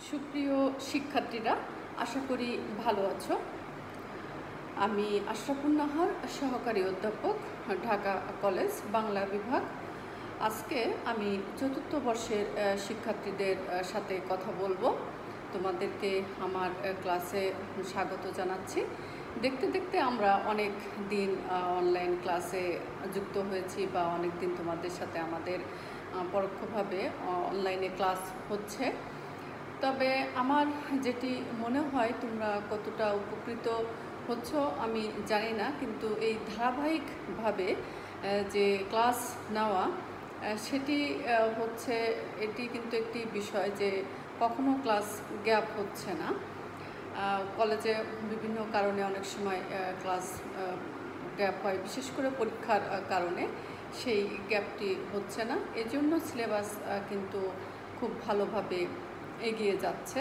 সুপ্রিয় শিক্ষার্থীরা, আশা করি ভালো আছো। আমি আশরাফুন নাহার, সহকারী অধ্যাপক, ঢাকা কলেজ বাংলা বিভাগ। আজকে আমি চতুর্থ বর্ষের শিক্ষার্থীদের সাথে কথা বলবো। তোমাদেরকে আমার ক্লাসে স্বাগত জানাচ্ছি। দেখতে দেখতে আমরা অনেক দিন অনলাইন ক্লাসে যুক্ত হয়েছি বা অনেক দিন তোমাদের সাথে আমাদের পরোক্ষভাবে অনলাইনে ক্লাস হচ্ছে। তবে আমার যেটি মনে হয় তোমরা কতটা উপকৃত হচ্ছ আমি জানি না, কিন্তু এই ধারাবাহিকভাবে যে ক্লাস নেওয়া সেটি হচ্ছে, এটি কিন্তু একটি বিষয় যে কখনো ক্লাস গ্যাপ হচ্ছে না। কলেজে বিভিন্ন কারণে অনেক সময় ক্লাস গ্যাপ হয়, বিশেষ করে পরীক্ষার কারণে সেই গ্যাপটি হচ্ছে না। এজন্য সিলেবাস কিন্তু খুব ভালোভাবে এগিয়ে যাচ্ছে।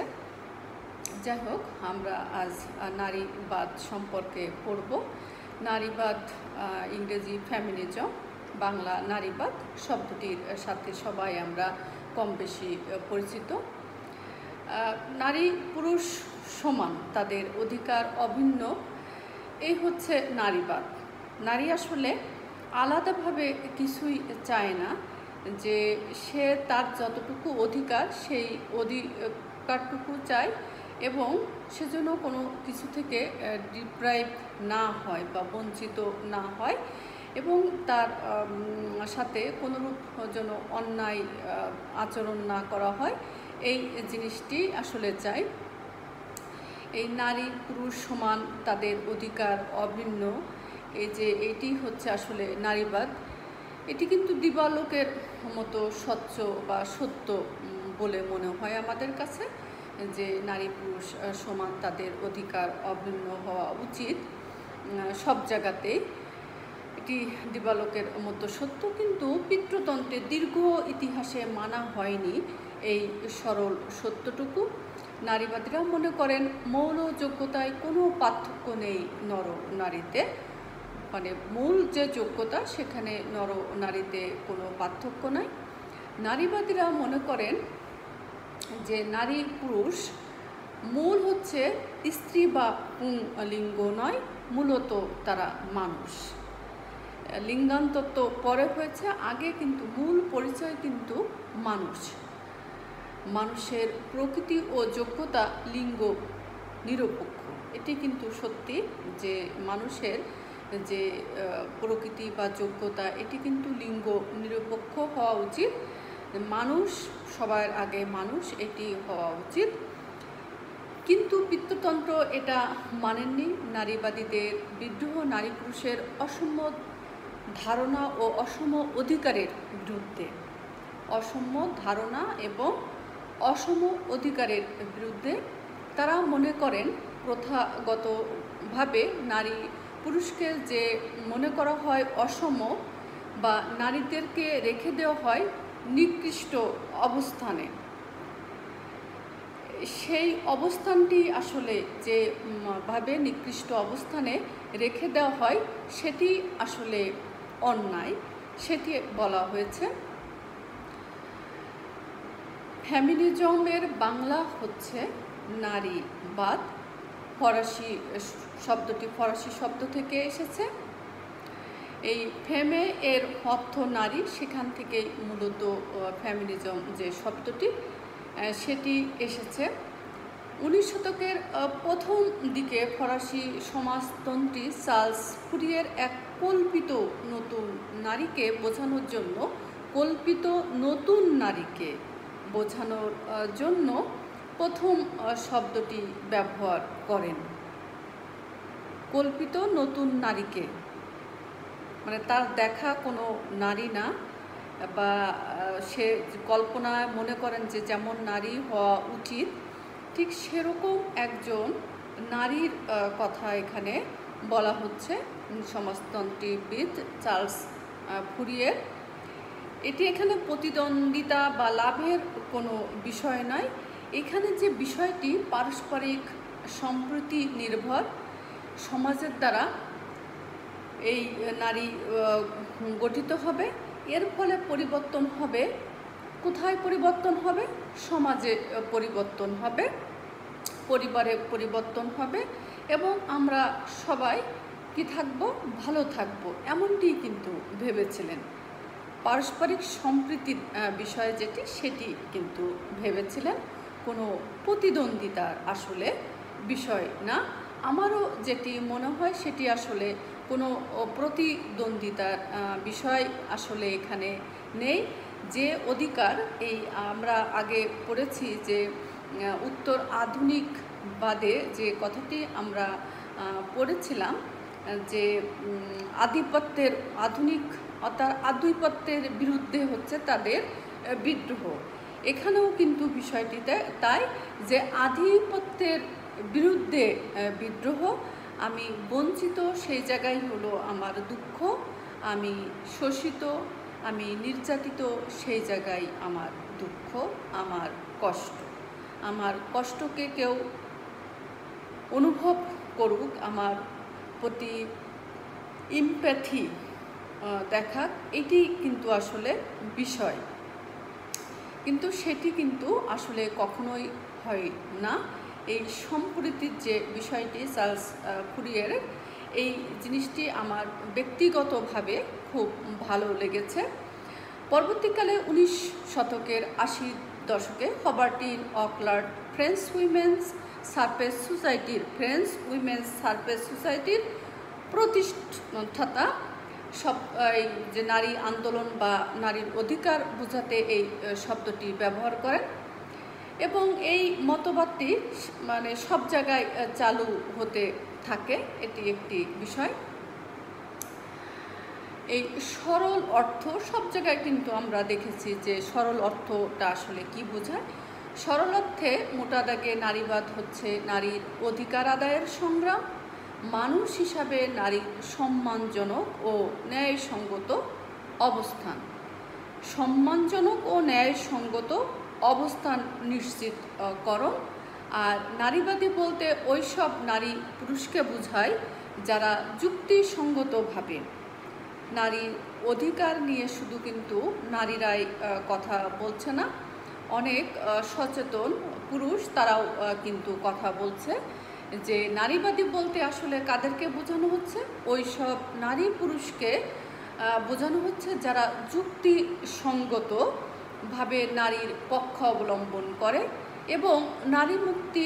যাই হোক, আমরা আজ নারীবাদ সম্পর্কে পড়ব। নারীবাদ ইংরেজি ফেমিনিজম, বাংলা নারীবাদ শব্দটির সাথে সবাই আমরা কম বেশি পরিচিত। নারী পুরুষ সমান, তাদের অধিকার অভিন্ন, এই হচ্ছে নারীবাদ। নারী আসলে আলাদাভাবে কিছুই চায় না, যে সে তার যতটুকু অধিকার সেই অধিকারটুকু চায় এবং সেজন্য কোনো কিছু থেকে ডিপ্রাইভ না হয় বা বঞ্চিত না হয়, এবং তার সাথে কোনোরূপ যেন অন্যায় আচরণ না করা হয়, এই জিনিসটি আসলে চাই। এই নারী পুরুষ সমান, তাদের অধিকার অভিন্ন, এই যে এটি হচ্ছে আসলে নারীবাদ। এটি কিন্তু দিবালোকের মতো স্বচ্ছ বা সত্য বলে মনে হয় আমাদের কাছে, যে নারী পুরুষ সমান, তাদের অধিকার অভিন্ন হওয়া উচিত সব জায়গাতেই। এটি দিবালোকের মতো সত্য, কিন্তু পিতৃতন্ত্রের দীর্ঘ ইতিহাসে মানা হয়নি এই সরল সত্যটুকু। নারীবাদীরা মনে করেন মৌল যোগ্যতায় কোনো পার্থক্য নেই নর নারীতে, মানে মূল যে যোগ্যতা সেখানে নর নারীতে কোনো পার্থক্য নাই। নারীবাদীরা মনে করেন যে নারী পুরুষ মূল হচ্ছে স্ত্রী বা লিঙ্গ নয়, মূলত তারা মানুষ। লিঙ্গান্তর তো পরে হয়েছে, আগে কিন্তু মূল পরিচয় কিন্তু মানুষ। মানুষের প্রকৃতি ও যোগ্যতা লিঙ্গ নিরপেক্ষ। এটি কিন্তু সত্যি যে মানুষের যে প্রকৃতি বা যোগ্যতা এটি কিন্তু লিঙ্গ নিরপেক্ষ হওয়া উচিত। মানুষ সবার আগে মানুষ, এটি হওয়া উচিত। কিন্তু পিতৃতন্ত্র এটা মানেননি। নারীবাদীদের বিদ্রোহ নারী পুরুষের অসম ধারণা ও অসম অধিকারের বিরুদ্ধে, অসম ধারণা এবং অসম অধিকারের বিরুদ্ধে। তারা মনে করেন প্রথাগতভাবে নারী পুরুষকে যে মনে করা হয় অসম, বা নারীদেরকে রেখে দেওয়া হয় নিকৃষ্ট অবস্থানে, সেই অবস্থানটি আসলে যে ভাবে নিকৃষ্ট অবস্থানে রেখে দেওয়া হয় সেটি আসলে অন্যায়। সেটি বলা হয়েছে। ফেমিনিজমের বাংলা হচ্ছে নারীবাদ। ফরাসি শব্দটি ফরাসি শব্দ থেকে এসেছে। এই ফেমে এর অর্থ নারী, সেখান থেকেই মূলত ফেমিনিজম যে শব্দটি সেটি এসেছে। 19 শতকের প্রথম দিকে ফরাসি সমাজতন্ত্রী চার্লস ফুরিয়ের এক কল্পিত নতুন নারীকে বোঝানোর জন্য, কল্পিত নতুন নারীকে বোঝানোর জন্য প্রথম শব্দটি ব্যবহার করেন। কল্পিত নতুন নারীকে, মানে তার দেখা কোনো নারী না, বা সে কল্পনায় মনে করেন যে যেমন নারী হওয়া উচিত, ঠিক সেরকম একজন নারীর কথা এখানে বলা হচ্ছে সমাজতন্ত্রবিদ চার্লস ফুরিয়ের। এটি এখানে প্রতিদ্বন্দ্বিতা বা লাভের কোনো বিষয় নয়। এখানে যে বিষয়টি পারস্পরিক সম্প্রীতি নির্ভর সমাজের দ্বারা এই নারী গঠিত হবে, এর ফলে পরিবর্তন হবে কোথায় পরিবর্তন হবে? সমাজে পরিবর্তন হবে, পরিবারে পরিবর্তন হবে এবং আমরা সবাই কি থাকবো? ভালো থাকবো, এমনটি কিন্তু ভেবেছিলেন। পারস্পরিক সম্প্রীতির বিষয়ে যেটি, সেটি কিন্তু ভেবেছিলেন, কোনো প্রতিদ্বন্দ্বিতার আসলে বিষয় না। আমারও যেটি মনে হয় সেটি আসলে কোনো প্রতিদ্বন্দ্বিতার বিষয় আসলে এখানে নেই। যে অধিকার, এই আমরা আগে পড়েছি যে উত্তর আধুনিকবাদে যে কথাটি আমরা পড়েছিলাম, যে আধিপত্যের বিরুদ্ধে হচ্ছে তাদের বিদ্রোহ। এখানেও কিন্তু বিষয়টিতে তাই, যে আধিপত্যের বিরুদ্ধে বিদ্রোহ। আমি বঞ্চিত, সেই জায়গায় হলো আমার দুঃখ। আমি শোষিত, আমি নির্যাতিত, সেই জায়গায় আমার দুঃখ, আমার কষ্ট। আমার কষ্টকে কেউ অনুভব করুক, আমার প্রতি ইমপ্যাথি দেখাক, এটি কিন্তু আসলে বিষয়, কিন্তু সেটি কিন্তু আসলে কখনোই হয় না। এই সম্প্রীতির যে বিষয়টি, চার্লস ফুরিয়ারের, এই জিনিসটি আমার ব্যক্তিগতভাবে খুব ভালো লেগেছে। পরবর্তীকালে 19 শতকের 80 দশকে হবার্টিন অকল্যান্ড ফ্রেঞ্চ উইমেন্স সারফেস সোসাইটির প্রতিষ্ঠাতা, এই যে নারী আন্দোলন বা নারীর অধিকার বোঝাতে এই শব্দটি ব্যবহার করেন এবং এই মতবাদটি মানে সব জায়গায় চালু হতে থাকে। এটি একটি বিষয়। এই সরল অর্থ সব জায়গায় কিন্তু আমরা দেখেছি যে সরল অর্থটা আসলে কি বোঝায়। সরল অর্থে মোটা দাগে নারীবাদ হচ্ছে নারীর অধিকার আদায়ের সংগ্রাম, মানুষ হিসাবে নারীর সম্মানজনক ও ন্যায়সঙ্গত অবস্থান, নিশ্চিতকরণ। আর নারীবাদী বলতে ওইসব নারী পুরুষকে বোঝায় যারা যুক্তিসঙ্গতভাবে নারীর অধিকার নিয়ে শুধু কিন্তু নারীরাই কথা বলছে না, অনেক সচেতন পুরুষ তারাও কিন্তু কথা বলছে যে নারীবাদী বলতে আসলে কাদেরকে বোঝানো হচ্ছে? ওইসব নারী পুরুষকে বোঝানো হচ্ছে যারা যুক্তিসঙ্গতভাবে নারীর পক্ষ অবলম্বন করে এবং নারী মুক্তি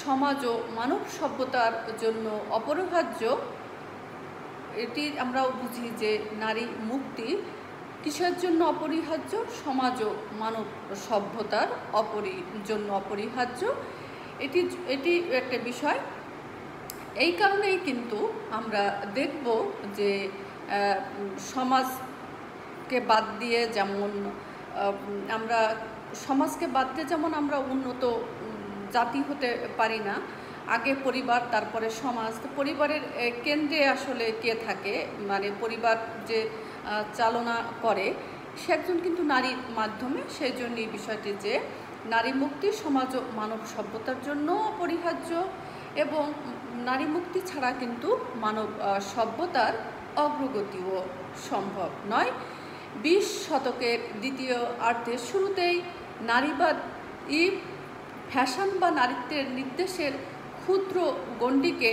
সমাজ ও মানব সভ্যতার জন্য অপরিহার্য। এটি আমরাও বুঝি যে নারী মুক্তি কিসের জন্য অপরিহার্য? সমাজ ও মানব সভ্যতার জন্য অপরিহার্য। এটি একটা বিষয়। এই কারণেই কিন্তু আমরা দেখব যে সমাজকে বাদ দিয়ে যেমন আমরা উন্নত জাতি হতে পারি না। আগে পরিবার, তারপরে সমাজ। পরিবারের কেন্দ্রে আসলে কে থাকে, মানে পরিবার যে চালনা করে সে একজন কিন্তু নারীর মাধ্যমে। সেই জন্য এই বিষয়টি যে নারী মুক্তি সমাজ ও মানব সভ্যতার জন্য অপরিহার্য এবং নারী মুক্তি ছাড়া কিন্তু মানব সভ্যতার অগ্রগতিও সম্ভব নয়। 20 শতকের দ্বিতীয়ার্ধের শুরুতেই নারীবাদ ফ্যাশন বা নারীত্বের নির্দেশের ক্ষুদ্র গণ্ডিকে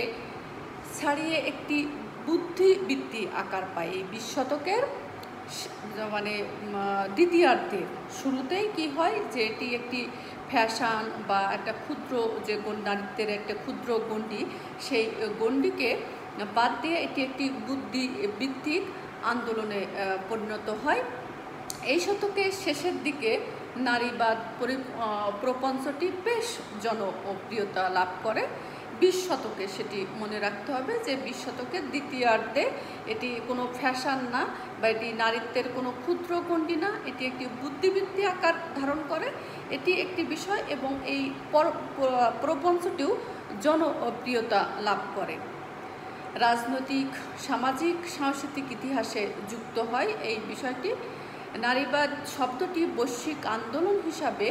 ছাড়িয়ে একটি বুদ্ধিবৃত্তি আকার পায়। এই 20 শতকের মানে দ্বিতীয়ার্ধের শুরুতেই কি হয় যে এটি একটি ফ্যাশন বা একটা ক্ষুদ্র যে নারীত্বের একটা ক্ষুদ্র গণ্ডি, সেই গণ্ডিকে বাদ দিয়ে এটি একটি বুদ্ধিবৃত্তিক আন্দোলনে পরিণত হয়। এই শতকের শেষের দিকে নারীবাদ প্রপঞ্চটি বেশ জনপ্রিয়তা লাভ করে। 20 শতকে সেটি মনে রাখতে হবে যে 20 শতকের দ্বিতীয়ার্ধে এটি কোনো ফ্যাশন না বা এটি নারীত্বের কোনো ক্ষুদ্র গণ্ডি না, এটি একটি বুদ্ধিবৃত্তি আকার ধারণ করে। এটি একটি বিষয় এবং এই প্রপঞ্চটিও জনপ্রিয়তা লাভ করে। রাজনৈতিক, সামাজিক, সাংস্কৃতিক ইতিহাসে যুক্ত হয় এই বিষয়টি। নারীবাদ শব্দটি বৈশ্বিক আন্দোলন হিসাবে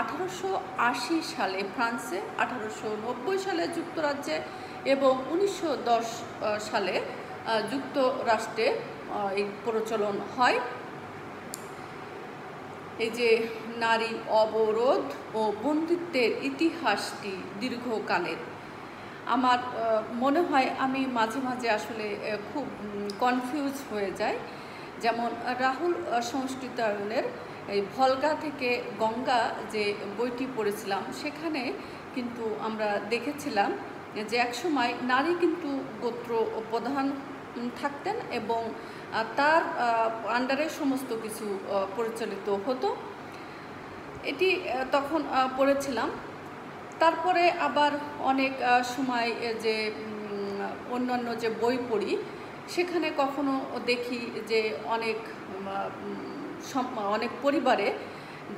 1880 সালে ফ্রান্সে, 1890 সালে যুক্তরাজ্যে এবং 1910 সালে যুক্তরাষ্ট্রে এই প্রচলন হয়। এই যে নারী অবরোধ ও বন্দিত্বের ইতিহাসটি দীর্ঘকালের। আমার মনে হয় আমি মাঝে মাঝে আসলে খুব কনফিউজ হয়ে যাই। যেমন রাহুল সংস্কৃতায়নের এই ভলগা থেকে গঙ্গা যে বইটি পড়েছিলাম, সেখানে কিন্তু আমরা দেখেছিলাম যে একসময় নারী কিন্তু গোত্র প্রধান থাকতেন এবং তার আন্ডারে সমস্ত কিছু পরিচালিত হতো। এটি তখন পড়েছিলাম। তারপরে আবার অনেক সময় যে অন্যান্য যে বই পড়ি, সেখানে কখনো দেখি যে অনেক পরিবারে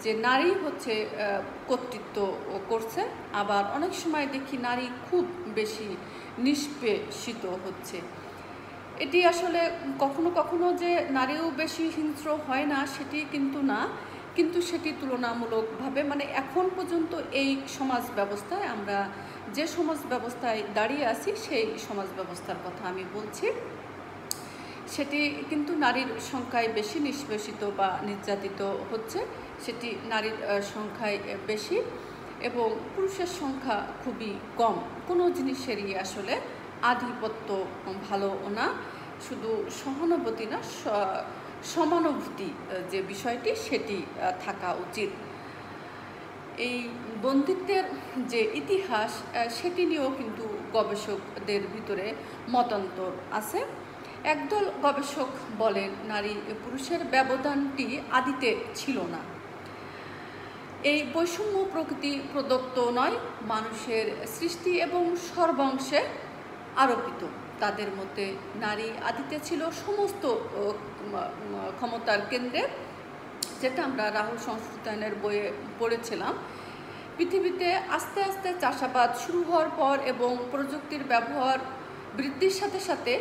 যে নারী হচ্ছে কর্তৃত্ব করছে, আবার অনেক সময় দেখি নারী খুব বেশি নিষ্পেষিত হচ্ছে। এটি আসলে কখনো কখনো যে নারীও বেশি হিংস্র হয় না সেটি কিন্তু না, কিন্তু সেটি তুলনামূলকভাবে মানে এখন পর্যন্ত এই সমাজ ব্যবস্থায় আমরা যে সমাজ ব্যবস্থায় দাঁড়িয়ে আছি সেই সমাজ ব্যবস্থার কথা আমি বলছি, সেটি কিন্তু নারীর সংখ্যায় বেশি নিষ্পেষিত বা নির্যাতিত হচ্ছে, সেটি নারীর সংখ্যায় বেশি এবং পুরুষের সংখ্যা খুবই কম। কোনো জিনিসেরই আসলে আধিপত্য ভালো না, শুধু সহানুভূতি না, সমানুভূতি যে বিষয়টি সেটি থাকা উচিত। এই বন্দিত্বের যে ইতিহাস সেটি নিয়েও কিন্তু গবেষকদের ভিতরে মতান্তর আছে। একদল গবেষক বলেন নারী পুরুষের ব্যবধানটি আদিতে ছিল না। এই বৈষম্য প্রকৃতি প্রদত্ত নয়, মানুষের সৃষ্টি এবং সর্বাংশে আরোপিত। তাদের মতে নারী আদিতে ছিল সমস্ত ক্ষমতার কেন্দ্রে, যেটা আমরা রাহুল সংস্কৃতায়নের বইয়ে পড়েছিলাম। পৃথিবীতে আস্তে আস্তে চাষাবাদ শুরু হওয়ার পর এবং প্রযুক্তির ব্যবহার বৃদ্ধির সাথে সাথে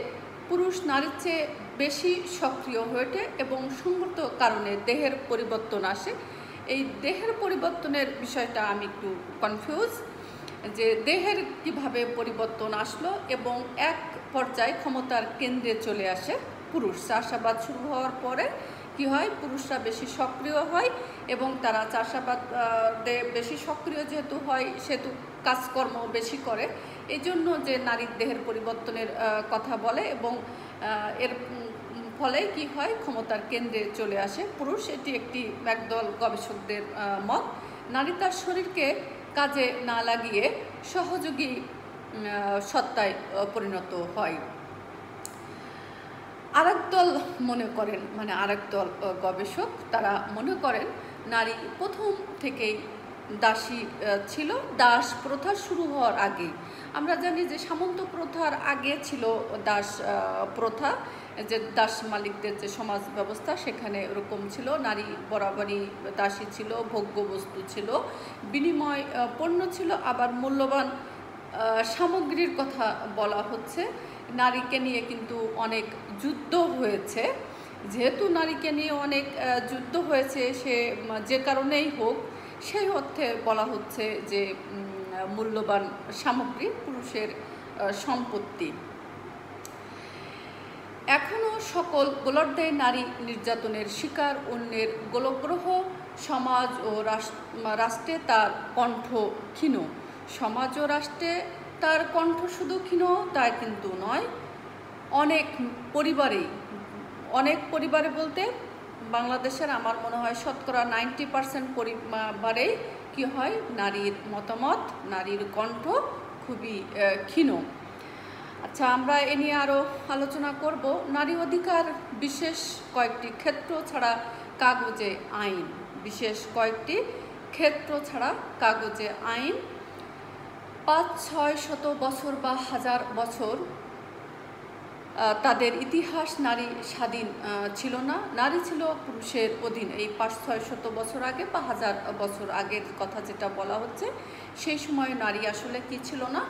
পুরুষ নারীর চেয়ে বেশি সক্রিয় হয়ে ওঠে এবং সঙ্গত কারণে দেহের পরিবর্তন আসে। এই দেহের পরিবর্তনের বিষয়টা আমি একটু কনফিউজ, যে দেহের কিভাবে পরিবর্তন আসলো এবং এক পর্যায়ে ক্ষমতার কেন্দ্রে চলে আসে পুরুষ। চাষাবাদ শুরু হওয়ার পরে কি হয়, পুরুষরা বেশি সক্রিয় হয় এবং তারা চাষাবাদে বেশি সক্রিয় যেহেতু হয় সেহেতু কাজকর্ম বেশি করে, এই জন্য যে নারীর দেহের পরিবর্তনের কথা বলে এবং এর ফলে কি হয়, ক্ষমতার কেন্দ্রে চলে আসে পুরুষ। এটি একদল গবেষকদের মত। নারী তার শরীরকে কাজে না লাগিয়ে সহযোগী সত্তায় পরিণত হয়। আরেক দল মনে করেন, মানে আরেক দল গবেষক তারা মনে করেন নারী প্রথম থেকেই দাসী ছিল। দাস প্রথা শুরু হওয়ার আগে আমরা জানি যে সামন্ত প্রথার আগে ছিল দাস প্রথা, যে দাস মালিকদের যে সমাজ ব্যবস্থা সেখানে ওরকম ছিল। নারী বরাবরই দাসী ছিল, ভোগ্য বস্তু ছিল, বিনিময় পণ্য ছিল, আবার মূল্যবান সামগ্রীর কথা বলা হচ্ছে। নারীকে নিয়ে কিন্তু অনেক যুদ্ধ হয়েছে। যেহেতু নারীকে নিয়ে অনেক যুদ্ধ হয়েছে, সে যে কারণেই হোক, সেই অর্থে বলা হচ্ছে যে মূল্যবান সামগ্রী পুরুষের সম্পত্তি। এখনও সকল গোলার্ধে নারী নির্যাতনের শিকার, অন্যের গোলগ্রহ সমাজ ও রাষ্ট্রে তার কণ্ঠ ক্ষীণ। সমাজ ও রাষ্ট্রে তার কণ্ঠ শুধু ক্ষীণ তা কিন্তু নয়, অনেক পরিবারে বলতে বাংলাদেশের আমার মনে হয় শতকরা 90% পরিবারেই কি হয়, নারীর মতামত, নারীর কণ্ঠ খুবই ক্ষীণ। আচ্ছা, আমরা এ নিয়ে আরও আলোচনা করব। নারী অধিকার বিশেষ কয়েকটি ক্ষেত্র ছাড়া কাগজে আইন, বিশেষ কয়েকটি ক্ষেত্র ছাড়া কাগজে আইন। 500-600 বছর বা 1000 বছর তাদের ইতিহাস নারী স্বাধীন ছিল না, নারী ছিল পুরুষের অধীন। এই 500-600 বছর আগে বা 1000 বছর আগের কথা যেটা বলা হচ্ছে, সেই সময় নারী আসলে কি ছিল না,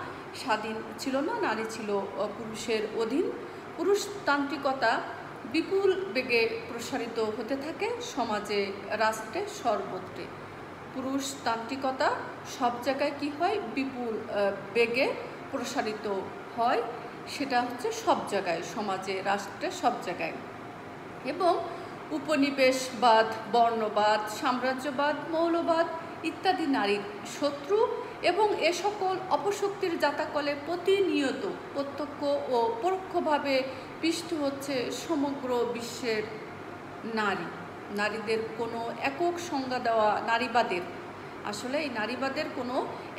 স্বাধীন ছিল না, নারী ছিল পুরুষের অধীন। পুরুষতান্ত্রিকতা বিপুল বেগে প্রসারিত হতে থাকে সমাজে, রাষ্ট্রে, সর্বত্রে। পুরুষতান্ত্রিকতা সব জায়গায় কি হয়, বিপুল বেগে প্রসারিত হয়, সেটা হচ্ছে সব জায়গায়, সমাজে, রাষ্ট্রে, সব জায়গায়। এবং উপনিবেশবাদ, বর্ণবাদ, সাম্রাজ্যবাদ, মৌলবাদ ইত্যাদি নারীর শত্রু এবং এ সকল অপশক্তির জাতাকলে প্রতিনিয়ত প্রত্যক্ষ ও পরোক্ষভাবে পিষ্ট হচ্ছে সমগ্র বিশ্বের নারী। নারীদের কোনো একক সংজ্ঞা দেওয়া নারীবাদের, আসলে এই নারীবাদের কোনো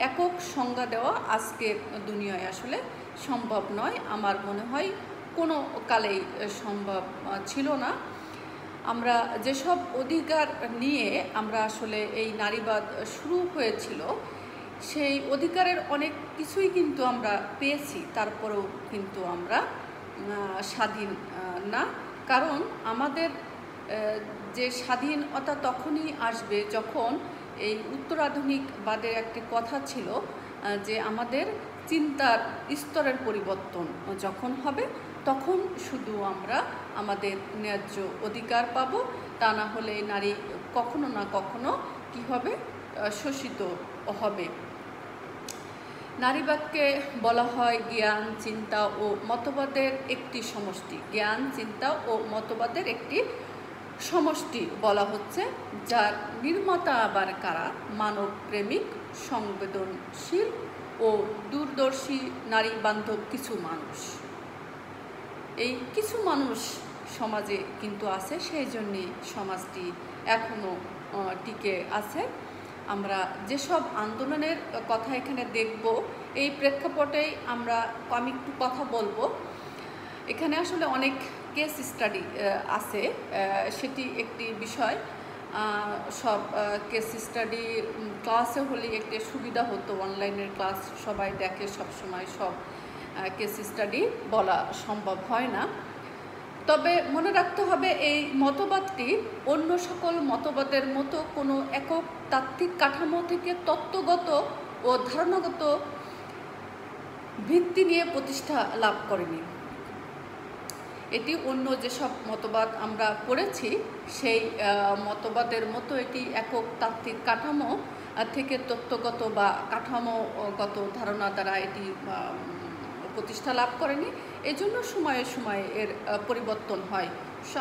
একক সংজ্ঞা দেওয়া আজকের দুনিয়ায় আসলে সম্ভব নয়। আমার মনে হয় কোনো কালেই সম্ভব ছিল না। আমরা যেসব অধিকার নিয়ে আমরা আসলে এই নারীবাদ শুরু হয়েছিল, সেই অধিকারের অনেক কিছুই কিন্তু আমরা পেয়েছি, তারপরেও কিন্তু আমরা স্বাধীন না। কারণ আমাদের যে স্বাধীনতা তখনই আসবে যখন এই উত্তরাধুনিকবাদের একটি কথা ছিল যে আমাদের চিন্তার স্তরের পরিবর্তন যখন হবে তখন শুধু আমরা আমাদের ন্যায্য অধিকার পাব। তা না হলে নারী কখনো না কখনো কি হবে, শোষিত হবে। নারীবাদকে বলা হয় জ্ঞান, চিন্তা ও মতবাদের একটি সমষ্টি। জ্ঞান, চিন্তা ও মতবাদের একটি সমষ্টি বলা হচ্ছে, যার নির্মাতা আবার কারা? মানব প্রেমিক, সংবেদনশীল ও দূরদর্শী নারী বান্ধব কিছু মানুষ। এই কিছু মানুষ সমাজে কিন্তু আছে, সেই জন্যই সমাজটি এখনো টিকে আছে। আমরা যেসব আন্দোলনের কথা এখানে দেখব, এই প্রেক্ষাপটেই আমি একটু কথা বলবো। এখানে আসলে অনেক কেস স্টাডি আছে, সেটি একটি বিষয়। সব কেস স্টাডি ক্লাসে হলে একটি সুবিধা হতো, অনলাইনের ক্লাস সবাই দেখে, সবসময় সব কেস স্টাডি বলা সম্ভব হয় না। তবে মনে রাখতে হবে এই মতবাদটি অন্য সকল মতবাদের মতো কোনো একক তাত্ত্বিক কাঠামো থেকে তত্ত্বগত ও ধারণাগত ভিত্তি নিয়ে প্রতিষ্ঠা লাভ করেনি। এটি অন্য যেসব মতবাদ আমরা পড়েছি সেই মতবাদের মতো এটি একক তাত্ত্বিক কাঠামো থেকে তত্ত্বগত বা কাঠামোগত ধারণা দ্বারা এটি প্রতিষ্ঠা লাভ করেনি। এজন্য সময়ে সময়ে এর পরিবর্তন হয়।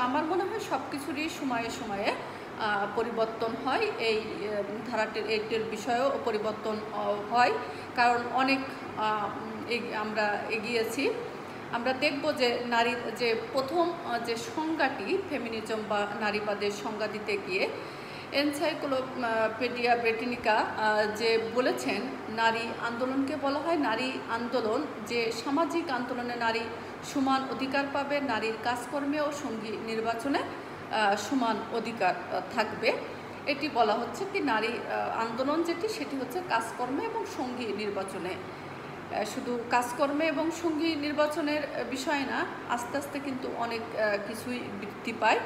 আমার মনে হয় সব কিছুরই সময়ে সময়ে পরিবর্তন হয়। এই এইটির বিষয়েও পরিবর্তন হয়, কারণ অনেক আমরা এগিয়েছি। আমরা দেখব যে নারীর যে প্রথম যে সংজ্ঞাটি ফেমিনিজম বা নারীবাদের সংজ্ঞা দিতে গিয়ে এনসাইক্লোপিডিয়া ব্রিটানিকা যে বলেছেন, নারী আন্দোলনকে বলা হয় নারী আন্দোলন যে সামাজিক আন্দোলনে নারী সমান অধিকার পাবে, নারীর কাজকর্মে ও সঙ্গী নির্বাচনে সমান অধিকার থাকবে। এটি বলা হচ্ছে কি নারী আন্দোলন যেটি, সেটি হচ্ছে কাজকর্মে এবং সঙ্গী নির্বাচনে। শুধু কাজকর্মে এবং সঙ্গী নির্বাচনের বিষয় না, আস্তে আস্তে কিন্তু অনেক কিছুই বৃদ্ধি পায়,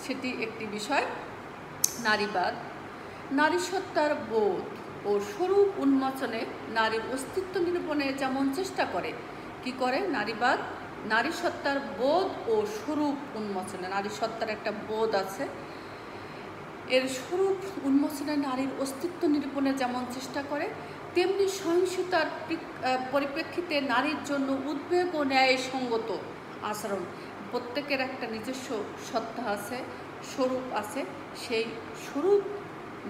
সেটি একটি বিষয়। নারীবাদ নারী সত্তার বোধ ও স্বরূপ উন্মোচনে নারীর অস্তিত্ব নিরূপণে যেমন চেষ্টা করে, কি করে নারীবাদ নারী সত্তার বোধ ও স্বরূপ উন্মোচনে, নারী সত্তার একটা বোধ আছে, এর স্বরূপ উন্মোচনে নারীর অস্তিত্ব নিরূপণে যেমন চেষ্টা করে, তেমনি সহিংসতার পরিপ্রেক্ষিতে নারীর জন্য উদ্বেগ ও ন্যায়সঙ্গত আচরণ। প্রত্যেকের একটা নিজস্ব সত্তা আছে, স্বরূপ আছে, সেই স্বরূপ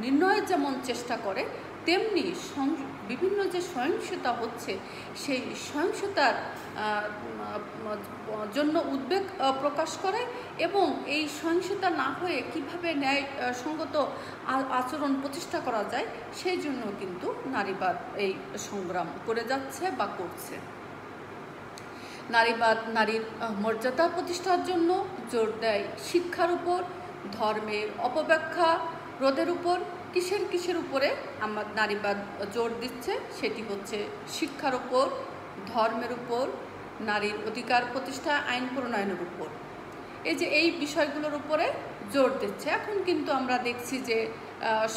নির্ণয়ের যেমন চেষ্টা করে, তেমনি বিভিন্ন যে সহিংসতা হচ্ছে সেই সহিংসতার জন্য উদ্বেগ প্রকাশ করে এবং এই সহিংসতা না হয়ে কিভাবে ন্যায়সঙ্গত আচরণ প্রতিষ্ঠা করা যায় সেই জন্য কিন্তু নারীবাদ এই সংগ্রাম করে যাচ্ছে বা করছে। নারীবাদ নারীর মর্যাদা প্রতিষ্ঠার জন্য জোর দেয় শিক্ষার উপর, ধর্মের অপব্যাখ্যা রোধের উপর। কিসের উপরে আমার নারীবাদ জোর দিচ্ছে? সেটি হচ্ছে শিক্ষার উপর, ধর্মের উপর, নারীর অধিকার প্রতিষ্ঠা, আইন প্রণয়নের উপর। এই বিষয়গুলোর উপরে জোর দিচ্ছে। এখন কিন্তু আমরা দেখছি যে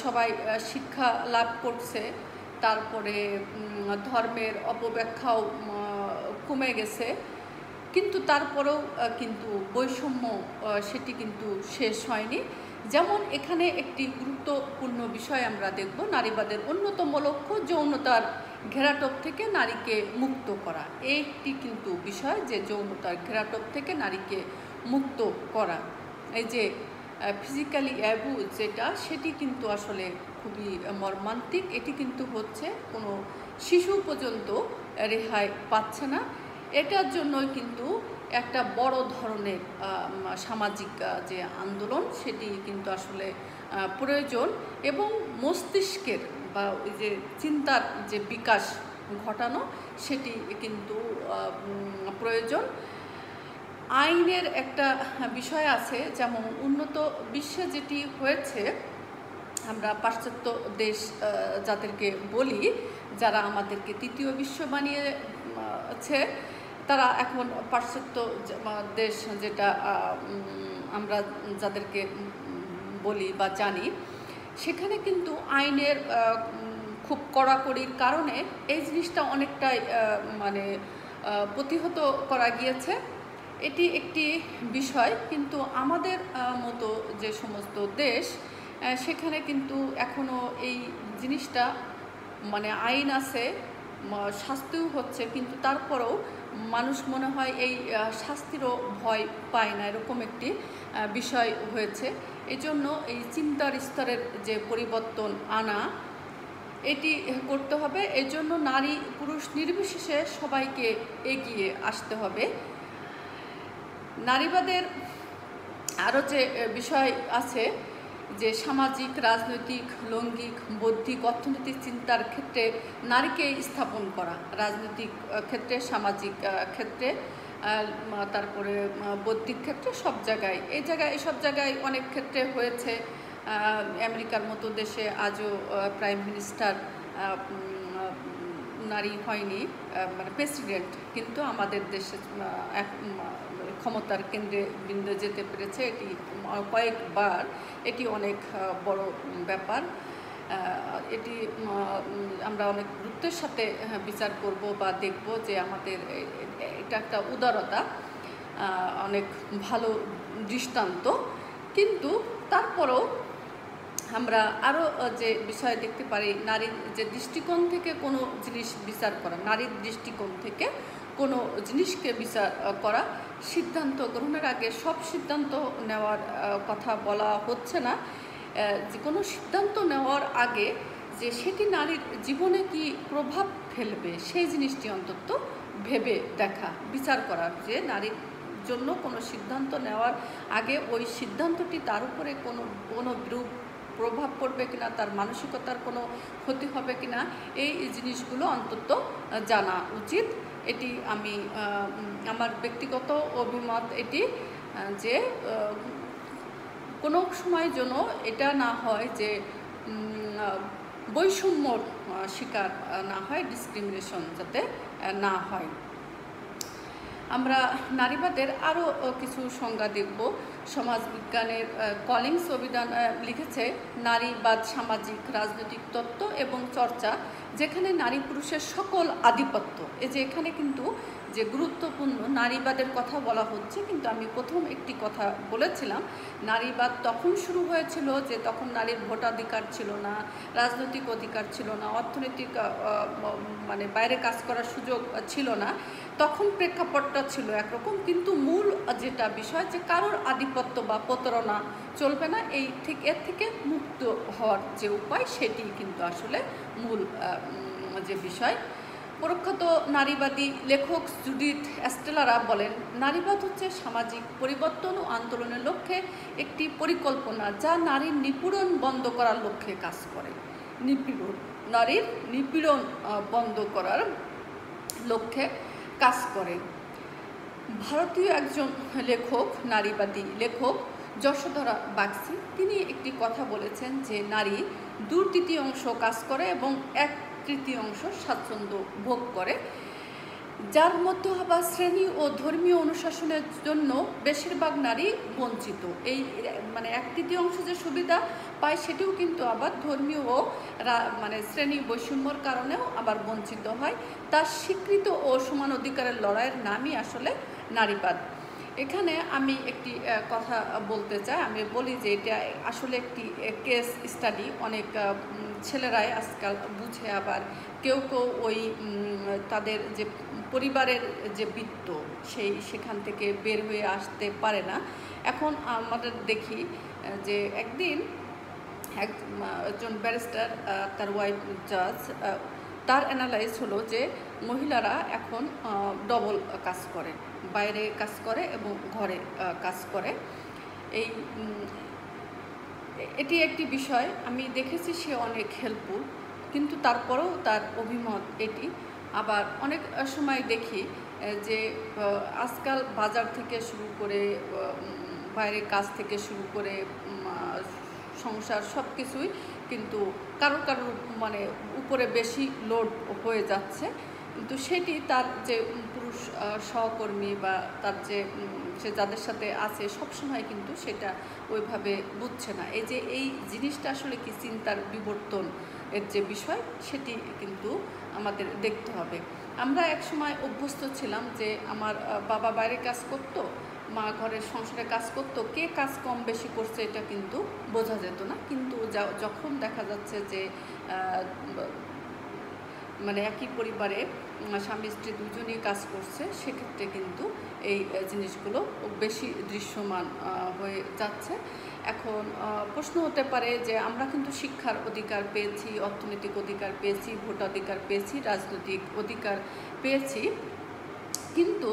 সবাই শিক্ষা লাভ করছে, তারপরে ধর্মের অপব্যাখ্যাও কমে গেছে, কিন্তু তারপরেও কিন্তু বৈষম্য সেটি কিন্তু শেষ হয়নি। যেমন এখানে একটি গুরুত্বপূর্ণ বিষয় আমরা দেখব, নারীবাদের অন্যতম লক্ষ্য যৌনতার ঘেরাটোপ থেকে নারীকে মুক্ত করা। একটি কিন্তু বিষয় যে যৌনতার ঘেরাটোপ থেকে নারীকে মুক্ত করা। এই যে ফিজিক্যালি অ্যাবিউজ যেটা, সেটি কিন্তু আসলে খুবই মর্মান্তিক। এটি কিন্তু হচ্ছে কোনো শিশু পর্যন্ত রেহাই পাচ্ছে না। এটার জন্যই কিন্তু একটা বড় ধরনের সামাজিক যে আন্দোলন, সেটি কিন্তু আসলে প্রয়োজন, এবং মস্তিষ্কের বা ওই যে চিন্তার যে বিকাশ ঘটানো, সেটি কিন্তু প্রয়োজন। আইনের একটা বিষয় আছে, যেমন উন্নত বিশ্বে যেটি হয়েছে, আমরা পাশ্চাত্য দেশ যাদেরকে বলি, যারা আমাদেরকে তৃতীয় বিশ্ব বানিয়েছে, তারা এখন পাশ্চাত্য দেশ যেটা আমরা যাদেরকে বলি বা জানি, সেখানে কিন্তু আইনের খুব কড়াকড়ির কারণে এই জিনিসটা অনেকটাই মানে প্রতিহত করা গিয়েছে। এটি একটি বিষয়, কিন্তু আমাদের মতো যে সমস্ত দেশ, সেখানে কিন্তু এখনও এই জিনিসটা মানে আইন আছে, শাস্তিও হচ্ছে, কিন্তু তারপরেও মানুষ মনে হয় এই শাস্তিরও ভয় পায় না, এরকম একটি বিষয় হয়েছে। এজন্য এই চিন্তার স্তরের যে পরিবর্তন আনা, এটি করতে হবে। এজন্য নারী পুরুষ নির্বিশেষে সবাইকে এগিয়ে আসতে হবে। নারীবাদের আরও যে বিষয় আছে, যে সামাজিক, রাজনৈতিক, লৈঙ্গিক, বৌদ্ধিক, অর্থনৈতিক চিন্তার ক্ষেত্রে নারীকে স্থাপন করা, রাজনৈতিক ক্ষেত্রে, সামাজিক ক্ষেত্রে, তারপরে বৌদ্ধিক ক্ষেত্রে, সব জায়গায়, এসব জায়গায় অনেক ক্ষেত্রে হয়েছে। আমেরিকার মতো দেশে আজও প্রাইম মিনিস্টার নারী হয়নি, মানে প্রেসিডেন্ট, কিন্তু আমাদের দেশে ক্ষমতার কেন্দ্রে যেতে পেরেছে, এটি কয়েকবার, এটি অনেক বড় ব্যাপার। এটি আমরা অনেক গুরুত্বের সাথে বিচার করব বা দেখব যে আমাদের এটা একটা উদারতা, অনেক ভালো দৃষ্টান্ত। কিন্তু তারপরেও আমরা আরও যে বিষয় দেখতে পারি, নারীর যে দৃষ্টিকোণ থেকে কোনো জিনিস বিচার করা, নারীর দৃষ্টিকোণ থেকে কোনো জিনিসকে বিচার করা, সিদ্ধান্ত গ্রহণের আগে সব সিদ্ধান্ত নেওয়ার কথা বলা হচ্ছে না, যে কোনো সিদ্ধান্ত নেওয়ার আগে যে সেটি নারীর জীবনে কি প্রভাব ফেলবে, সেই জিনিসটি অন্তত ভেবে দেখা, বিচার করার, যে নারীর জন্য কোনো সিদ্ধান্ত নেওয়ার আগে ওই সিদ্ধান্তটি তার উপরে কোনো বিরূপ প্রভাব পড়বে কিনা, তার মানসিকতার কোনো ক্ষতি হবে কিনা, এই জিনিসগুলো অন্তত জানা উচিত। এটি আমি আমার ব্যক্তিগত অভিমত এটি, যে কোনো সময় যেন এটা না হয় যে বৈষম্যর শিকার না হয়, ডিসক্রিমিনেশন যাতে না হয়। আমরা নারীবাদের আরও কিছু সংজ্ঞা দেখব। সমাজবিজ্ঞানের কলিন্স অভিধান লিখেছে, নারীবাদ সামাজিক রাজনৈতিক তত্ত্ব এবং চর্চা, যেখানে নারী পুরুষের সকল আধিপত্য, এই যে এখানে কিন্তু যে গুরুত্বপূর্ণ নারীবাদের কথা বলা হচ্ছে, কিন্তু আমি প্রথম একটি কথা বলেছিলাম, নারীবাদ তখন শুরু হয়েছিল যে তখন নারীর ভোটাধিকার ছিল না, রাজনৈতিক অধিকার ছিল না, অর্থনৈতিক মানে বাইরে কাজ করার সুযোগ ছিল না, তখন প্রেক্ষাপটটা ছিল একরকম, কিন্তু মূল যেটা বিষয়, যে কারোর আধিপত্য বা প্রতারণা চলবে না, এর থেকে মুক্ত হওয়ার যে উপায়, সেটি কিন্তু আসলে মূল যে বিষয়। প্রখ্যাত নারীবাদী লেখক জুডিথ স্টেলারা বলেন, নারীবাদ হচ্ছে সামাজিক পরিবর্তন ও আন্দোলনের লক্ষ্যে একটি পরিকল্পনা, যা নারীর নিপীড়ন বন্ধ করার লক্ষ্যে কাজ করে। নারীর নিপীড়ন বন্ধ করার লক্ষ্যে কাজ করে। ভারতীয় একজন লেখক, নারীবাদী লেখক যশোধরা বাগচি, তিনি একটি কথা বলেছেন যে নারী 2/3 কাজ করে এবং 1/3 স্বাচ্ছন্দ্য ভোগ করে, যার মধ্যে আবার শ্রেণী ও ধর্মীয় অনুশাসনের জন্য বেশিরভাগ নারী বঞ্চিত। এই মানে 1/3 যে সুবিধা পায়, সেটিও কিন্তু আবার ধর্মীয় ও মানে শ্রেণী বৈষম্যর কারণেও আবার বঞ্চিত হয়। তার স্বীকৃত ও সমান অধিকারের লড়াইয়ের নামই আসলে নারীবাদ। এখানে আমি একটি কথা বলতে চাই, আমি বলি যে এটা আসলে একটি কেস স্টাডি, অনেক ছেলেরাই আজকাল বুঝে, আবার কেউ কেউ ওই তাদের যে পরিবারের যে বৃত্ত সেখান থেকে বের হয়ে আসতে পারে না। এখন আমাদের দেখি যে একদিন একজন ব্যারিস্টার, তার ওয়াইফ জাজ, তার অ্যানালাইজ হলো যে মহিলারা এখন ডবল কাজ করে, বাইরে কাজ করে এবং ঘরে কাজ করে। এটি একটি বিষয় আমি দেখেছি, সে অনেক হেল্পফুল, কিন্তু তারপরেও তার অভিমত এটি। আবার অনেক সময় দেখি যে আজকাল বাজার থেকে শুরু করে বাইরের কাজ থেকে শুরু করে সংসার সব কিছুই কিন্তু কারোর মানে উপরে বেশি লোড হয়ে যাচ্ছে, কিন্তু সেটি তার যে পুরুষ সহকর্মী বা তার যে সে যাদের সাথে আছে সবসময় কিন্তু সেটা ওইভাবে বুঝছে না। এই জিনিসটা আসলে কি চিন্তার বিবর্তন এর যে বিষয়, সেটি কিন্তু আমাদের দেখতে হবে। আমরা এক সময় অভ্যস্ত ছিলাম যে আমার বাবা বাইরে কাজ করতো, মা ঘরের সংসারে কাজ করতো, কে কাজ কম বেশি করছে এটা কিন্তু বোঝা যেত না। কিন্তু যখন দেখা যাচ্ছে যে মানে একই পরিবারে স্বামী স্ত্রী দুজনেই কাজ করছে, সেক্ষেত্রে কিন্তু এই জিনিসগুলো বেশি দৃশ্যমান হয়ে যাচ্ছে। এখন প্রশ্ন হতে পারে যে আমরা কিন্তু শিক্ষার অধিকার পেয়েছি, অর্থনৈতিক অধিকার পেয়েছি, ভোটাধিকার পেয়েছি, রাজনৈতিক অধিকার পেয়েছি, কিন্তু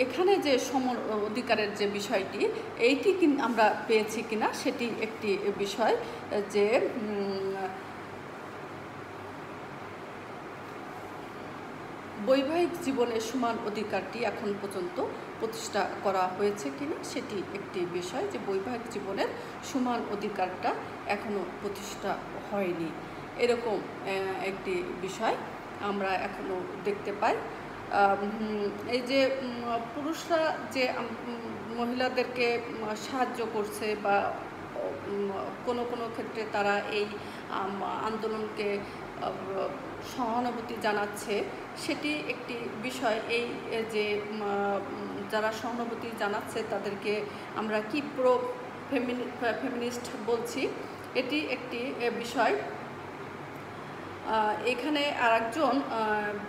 এখানে যে সম অধিকারের যে বিষয়টি, এইটি আমরা পেয়েছি কিনা সেটি একটি বিষয়। যে বৈবাহিক জীবনের সমান অধিকারটি এখন পর্যন্ত প্রতিষ্ঠা করা হয়েছে কিনা সেটি একটি বিষয়, যে বৈবাহিক জীবনের সমান অধিকারটা এখনও প্রতিষ্ঠা হয়নি, এরকম একটি বিষয় আমরা এখনও দেখতে পাই। এই যে পুরুষরা যে মহিলাদেরকে সাহায্য করছে বা কোনো ক্ষেত্রে তারা এই আন্দোলনকে সহানুভূতি জানাচ্ছে, সেটি একটি বিষয়। এই যে যারা সহানুভূতি জানাচ্ছে তাদেরকে আমরা কি ফেমিনিস্ট বলছি, এটি একটি বিষয়। এখানে আরেকজন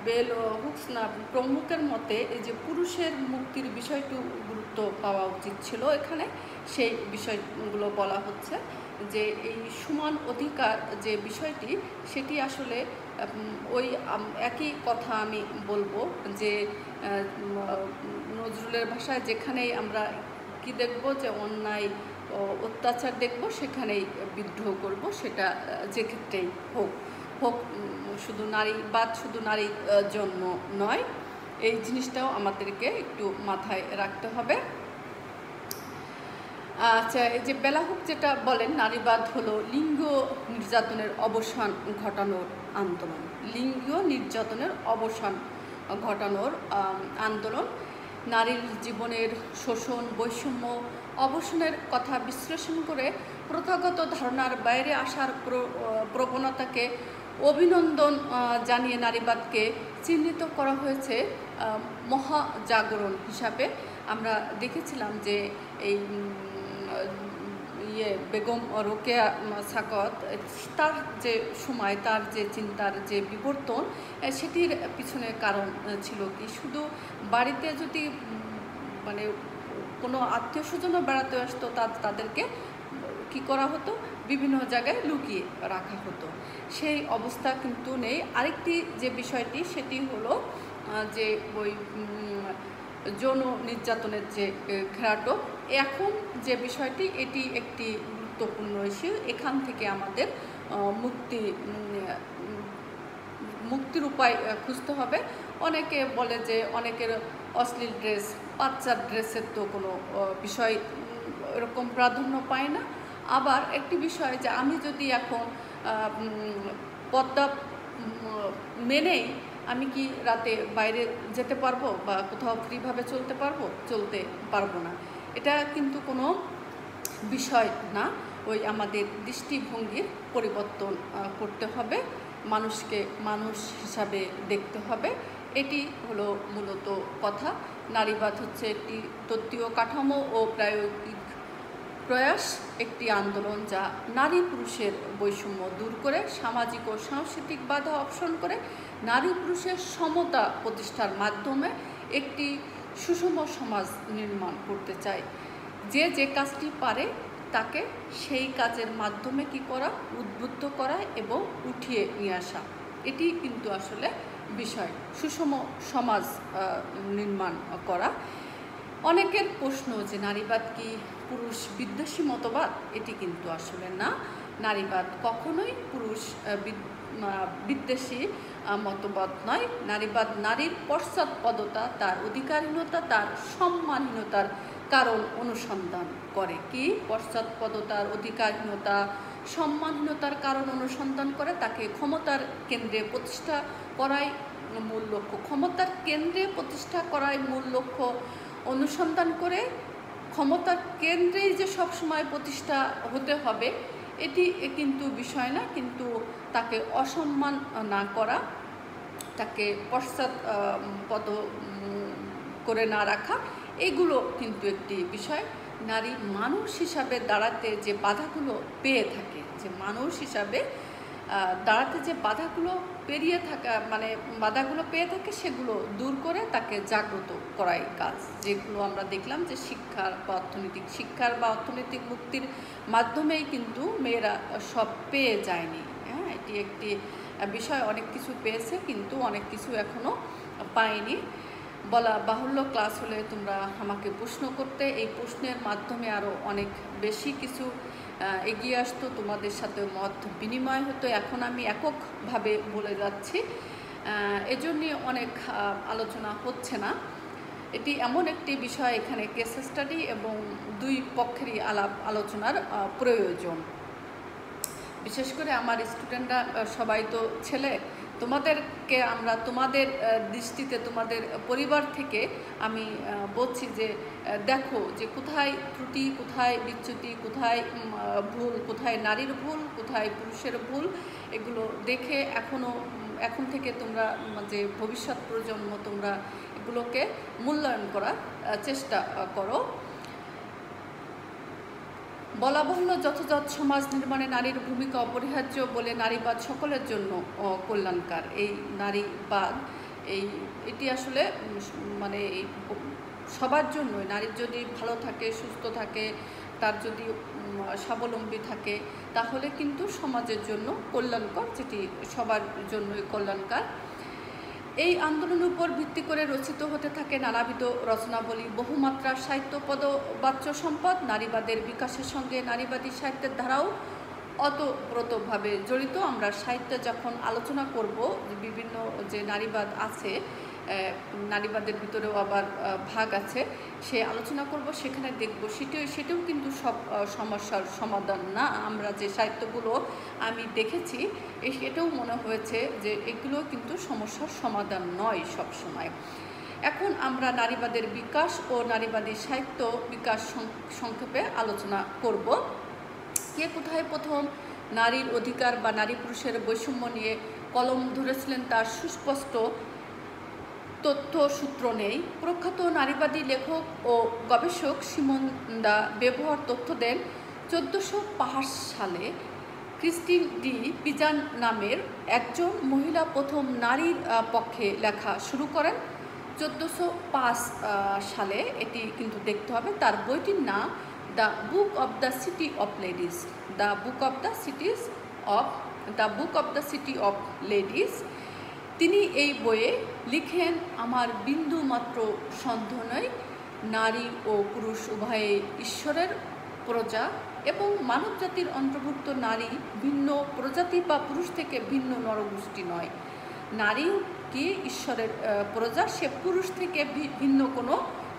বেল হুকস না প্রমুখের মতে এই যে পুরুষের মুক্তির বিষয়টি গুরুত্ব পাওয়া উচিত ছিল এখানে, সেই বিষয়গুলো বলা হচ্ছে যে এই সমান অধিকার যে বিষয়টি, সেটি আসলে ওই একই কথা আমি বলবো যে নজরুলের ভাষায় যেখানেই আমরা কি দেখব যে অন্যায় অত্যাচার দেখব, সেখানেই বিদ্রোহ করব, সেটা যে ক্ষেত্রেই হোক শুধু নারীবাদ শুধু নারীর জন্য নয়, এই জিনিসটাও আমাদেরকে একটু মাথায় রাখতে হবে। আচ্ছা, এই যে বেলা হুক যেটা বলেন, নারীবাদ হলো লিঙ্গ নির্যাতনের অবসান ঘটানোর আন্দোলন, লিঙ্গ নির্যাতনের অবসান ঘটানোর আন্দোলন। নারীর জীবনের শোষণ বৈষম্য অবসানের কথা বিশ্লেষণ করে প্রথাগত ধারণার বাইরে আসার প্রবণতাকে অভিনন্দন জানিয়ে নারীবাদকে চিহ্নিত করা হয়েছে মহাজাগরণ হিসাবে। আমরা দেখেছিলাম যে এই বেগম রোকেয়া সাকত, তার যে সময়, তার যে চিন্তার যে বিবর্তন, সেটির পিছনে কারণ ছিল কি, শুধু বাড়িতে যদি মানে কোনো আত্মীয় স্বজনও বেড়াতে আসতো তাদেরকে কি করা হতো, বিভিন্ন জায়গায় লুকিয়ে রাখা হতো, সেই অবস্থা কিন্তু নেই। আরেকটি যে বিষয়টি সেটি হলো যে ওই যৌন নির্যাতনের যে ঘেরাটো, এখন যে বিষয়টি, এটি একটি গুরুত্বপূর্ণ ইস্যু। এখান থেকে আমাদের মুক্তির উপায় খুঁজতে হবে। অনেকে বলে যে অনেকের অশ্লীল ড্রেস, বাচ্চার ড্রেসের তো কোনো বিষয় এরকম প্রাধান্য পায় না। আবার একটি বিষয় যে আমি যদি এখন পর্দা মেনেই আমি কি রাতে বাইরে যেতে পারবো বা কোথাও ফ্রিভাবে চলতে পারবো না, এটা কিন্তু কোনো বিষয় না। ওই আমাদের দৃষ্টিভঙ্গির পরিবর্তন করতে হবে, মানুষকে মানুষ হিসাবে দেখতে হবে, এটি হলো মূলত কথা। নারীবাদ হচ্ছে একটি তত্ত্বীয় কাঠামো ও প্রায়োগিক প্রয়াস, একটি আন্দোলন যা নারী পুরুষের বৈষম্য দূর করে সামাজিক ও সাংস্কৃতিক বাধা অপসারণ করে নারী পুরুষের সমতা প্রতিষ্ঠার মাধ্যমে একটি সুষম সমাজ নির্মাণ করতে চায়। যে যে কাজটি পারে তাকে সেই কাজের মাধ্যমে কি করা, উদ্বুদ্ধ করা এবং উঠিয়ে নিয়ে আসা, এটি কিন্তু আসলে বিষয়, সুষম সমাজ নির্মাণ করা। অনেকের প্রশ্ন যে নারীবাদ কি পুরুষ বিদ্বেষী মতবাদ? এটি কিন্তু আসলে না। নারীবাদ কখনোই পুরুষ বিদ্বেষী মতবাদ নয়। নারীবাদ নারীর পশ্চাৎপদতা, তার অধিকারহীনতা, তার সম্মানহীনতার কারণ অনুসন্ধান করে। কি? পশ্চাৎপদতার, অধিকারহীনতা, সম্মানহীনতার কারণ অনুসন্ধান করে, তাকে ক্ষমতার কেন্দ্রে প্রতিষ্ঠা করাই মূল লক্ষ্য। ক্ষমতার কেন্দ্রে প্রতিষ্ঠা করাই মূল লক্ষ্য অনুসন্ধান করে ক্ষমতার কেন্দ্রেই যে সবসময় প্রতিষ্ঠা হতে হবে এটি কিন্তু বিষয় না, কিন্তু তাকে অসম্মান না করা, তাকে পশ্চাৎপদ করে না রাখা, এগুলো কিন্তু একটি বিষয়। নারী মানুষ হিসাবে দাঁড়াতে যে বাধাগুলো পেয়ে থাকে, যে মানুষ হিসাবে দাঁড়াতে যে বাধাগুলো পেরিয়ে থাকা, মানে বাধাগুলো পেয়ে থাকে, সেগুলো দূর করে তাকে জাগ্রত করাই কাজ। যেগুলো আমরা দেখলাম যে শিক্ষার বা অর্থনৈতিক মুক্তির মাধ্যমেই কিন্তু মেয়েরা সব পেয়ে যায়নি। হ্যাঁ, এটি একটি বিষয়, অনেক কিছু পেয়েছে কিন্তু অনেক কিছু এখনও পায়নি। বলা বাহুল্য, ক্লাস হলে তোমরা আমাকে প্রশ্ন করতে, এই প্রশ্নের মাধ্যমে আরও অনেক বেশি কিছু এগিয়ে আসতো, তোমাদের সাথে মত বিনিময় হতো। এখন আমি এককভাবে বলে যাচ্ছি, এজন্য অনেক আলোচনা হচ্ছে না। এটি এমন একটি বিষয়, এখানে কেস স্টাডি এবং দুই পক্ষেরই আলোচনার প্রয়োজন। বিশেষ করে আমার স্টুডেন্টরা সবাই তো ছেলে, তোমাদেরকে আমরা তোমাদের দৃষ্টিতে, তোমাদের পরিবার থেকে আমি বলছি যে দেখো যে কোথায় ত্রুটি, কোথায় বিচ্যুতি, কোথায় ভুল, কোথায় নারীর ভুল, কোথায় পুরুষের ভুল, এগুলো দেখে এখন থেকে তোমরা যে ভবিষ্যৎ প্রজন্ম, তোমরা এগুলোকে মূল্যায়ন করার চেষ্টা করো। বলা বাহুল্য, যথাযথ সমাজ নির্মাণে নারীর ভূমিকা অপরিহার্য বলে নারীবাদ সকলের জন্য কল্যাণকার। এই নারীবাদ এটি আসলে মানে সবার জন্যই। নারীর যদি ভালো থাকে, সুস্থ থাকে, তার যদি স্বাবলম্বী থাকে, তাহলে কিন্তু সমাজের জন্য কল্যাণকর, যেটি সবার জন্যই কল্যাণকার। এই আন্দোলনের উপর ভিত্তি করে রচিত হতে থাকে নানাবিধ রচনাবলী, বহুমাত্রার সাহিত্য পদবাচ্য সম্পদ। নারীবাদের বিকাশের সঙ্গে নারীবাদী সাহিত্যের ধারাও অতপ্রতভাবে জড়িত। আমরা সাহিত্যে যখন আলোচনা করব, বিভিন্ন যে নারীবাদ আছে, নারীবাদের ভিতরেও আবার ভাগ আছে, সে আলোচনা করব, সেখানে দেখব সেটাও কিন্তু সব সমস্যার সমাধান না। আমরা যে সাহিত্যগুলো আমি দেখেছি, এটাও মনে হয়েছে যে এগুলো কিন্তু সমস্যার সমাধান নয় সব সময়। এখন আমরা নারীবাদের বিকাশ ও নারীবাদী সাহিত্য বিকাশ সংক্ষেপে আলোচনা করব। কে কোথায় প্রথম নারীর অধিকার বা নারী পুরুষের বৈষম্য নিয়ে কলম ধরেছিলেন তার সুস্পষ্ট তথ্যসূত্র নেই। প্রখ্যাত নারীবাদী লেখক ও গবেষক সিমন দা বেভর তথ্য দেন 1405 সালে ক্রিস্টিন ডি পিজান নামের একজন মহিলা প্রথম নারীর পক্ষে লেখা শুরু করেন। 1405 সালে, এটি কিন্তু দেখতে হবে। তার বইটির নাম the book of the city of ladies. The book of the city of ladies. তিনি এই বইয়ে লিখেন, আমার বিন্দু মাত্র সন্দেহ নয়, নারী ও পুরুষ উভয়ে ঈশ্বরের প্রজা এবং মানবজাতির অন্তর্ভুক্ত। নারী ভিন্ন প্রজাতি বা পুরুষ থেকে ভিন্ন নরগোষ্ঠী নয়। নারী কি ঈশ্বরের প্রজা, সে পুরুষ থেকে ভিন্ন কোনো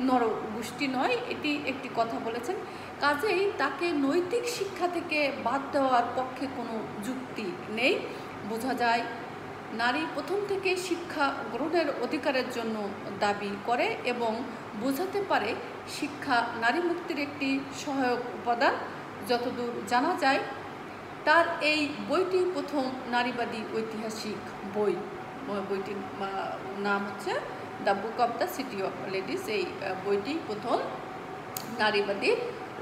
নরগোষ্ঠী নয়। এটি একটি কথা বলেছেন। কাজেই তাকে নৈতিক শিক্ষা থেকে বাদ দেওয়ার পক্ষে কোনো যুক্তি নেই। বোঝা যায় নারী প্রথম থেকে শিক্ষা গ্রহণের অধিকারের জন্য দাবি করে এবং বোঝাতে পারে শিক্ষা নারী মুক্তির একটি সহায়ক উপাদান। যতদূর জানা যায়, তার এই বইটি প্রথম নারীবাদী ঐতিহাসিক বই। বইটির নাম হচ্ছে the book of the city of ladies. এই বইটি প্রথম নারীবাদী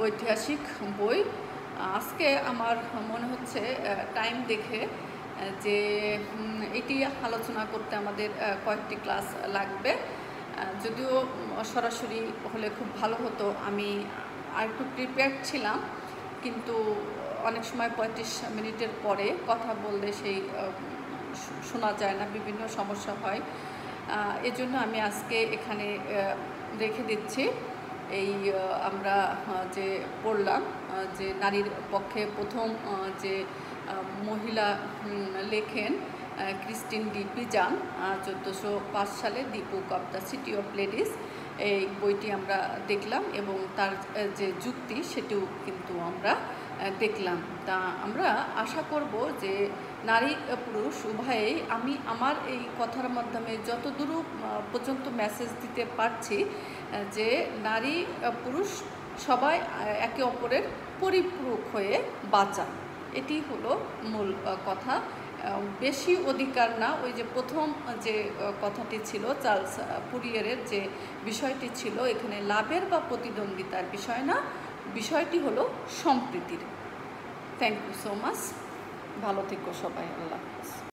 ঐতিহাসিক বই। আজকে আমার মনে হচ্ছে টাইম দেখে যে এটি আলোচনা করতে আমাদের কয়েকটি ক্লাস লাগবে। যদিও সরাসরি হলে খুব ভালো হতো, আমি আরেকটু প্রিপেয়ার্ড ছিলাম, কিন্তু অনেক সময় 35 মিনিটের পরে কথা বললে সেই শোনা যায় না, বিভিন্ন সমস্যা হয়। এজন্য আমি আজকে এখানে রেখে দিচ্ছি। এই আমরা যে পড়লাম যে নারীর পক্ষে প্রথম যে মহিলা লেখেন ক্রিস্টিন ডি পিজান 1405 সালে the book of the city of ladies, এই বইটি আমরা দেখলাম এবং তার যে যুক্তি সেটিও কিন্তু আমরা দেখলাম। তা আমরা আশা করব যে নারী পুরুষ উভয়েই আমি আমার এই কথার মাধ্যমে যতদূর পর্যন্ত মেসেজ দিতে পারছি যে নারী পুরুষ সবাই একে অপরের পরিপূরক হয়ে বাঁচা, এটি হলো মূল কথা। বেশি অধিকার না, ওই যে প্রথম যে কথাটি ছিল চার্লস ফুরিয়ারের যে বিষয়টি ছিল, এখানে লাভের বা প্রতিদ্বন্দ্বিতার বিষয় না, বিষয়টি হলো সম্প্রীতির। থ্যাংক ইউ সো মাচ, ভালো থেকো সবাই, আল্লাহ হাফেজ।